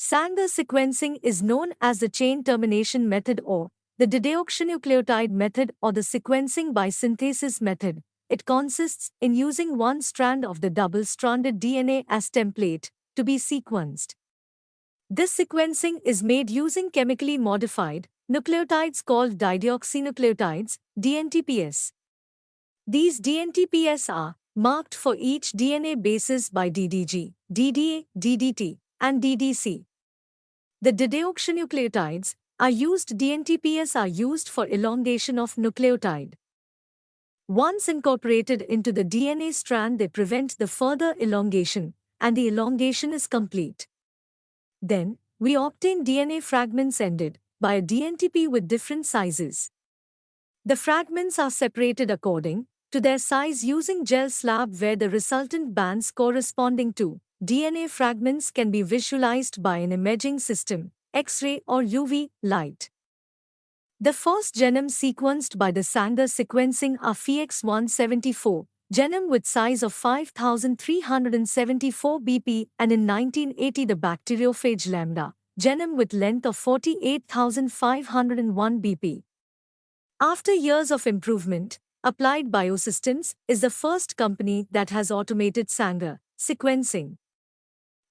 Sanger sequencing is known as the chain termination method or the deoxynucleotide method or the sequencing by synthesis method. It consists in using one strand of the double-stranded DNA as template to be sequenced. This sequencing is made using chemically modified nucleotides called dideoxynucleotides, DNTPs. These DNTPs are marked for each DNA basis by DDG, DDA, DDT, and DDC. The deoxynucleotides DNTPs are used for elongation of nucleotide. Once incorporated into the DNA strand, they prevent the further elongation, and the elongation is complete. Then, we obtain DNA fragments ended by a DNTP with different sizes. The fragments are separated according to their size using gel slab where the resultant bands corresponding to DNA fragments can be visualized by an imaging system, X-ray or UV light. The first genome sequenced by the Sanger sequencing are FIEX174, genome with size of 5374 BP, and in 1980 the bacteriophage lambda, genome with length of 48,501 BP. After years of improvement, Applied Biosystems is the first company that has automated Sanger sequencing.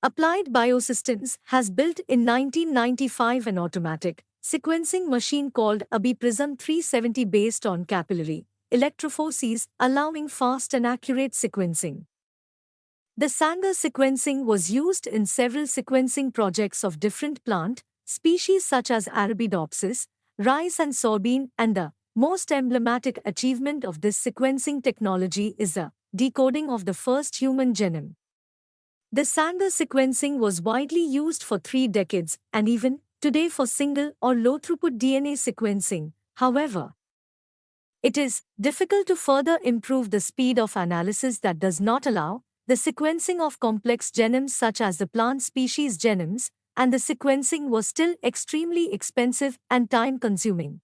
Applied Biosystems has built in 1995 an automatic sequencing machine called ABI Prism 370 based on capillary electrophoresis, allowing fast and accurate sequencing. The Sanger sequencing was used in several sequencing projects of different plant species such as Arabidopsis, rice and soybean, and the most emblematic achievement of this sequencing technology is the decoding of the first human genome. The Sanger sequencing was widely used for 3 decades and even today for single or low-throughput DNA sequencing. However, it is difficult to further improve the speed of analysis that does not allow the sequencing of complex genomes such as the plant species genomes, and the sequencing was still extremely expensive and time-consuming.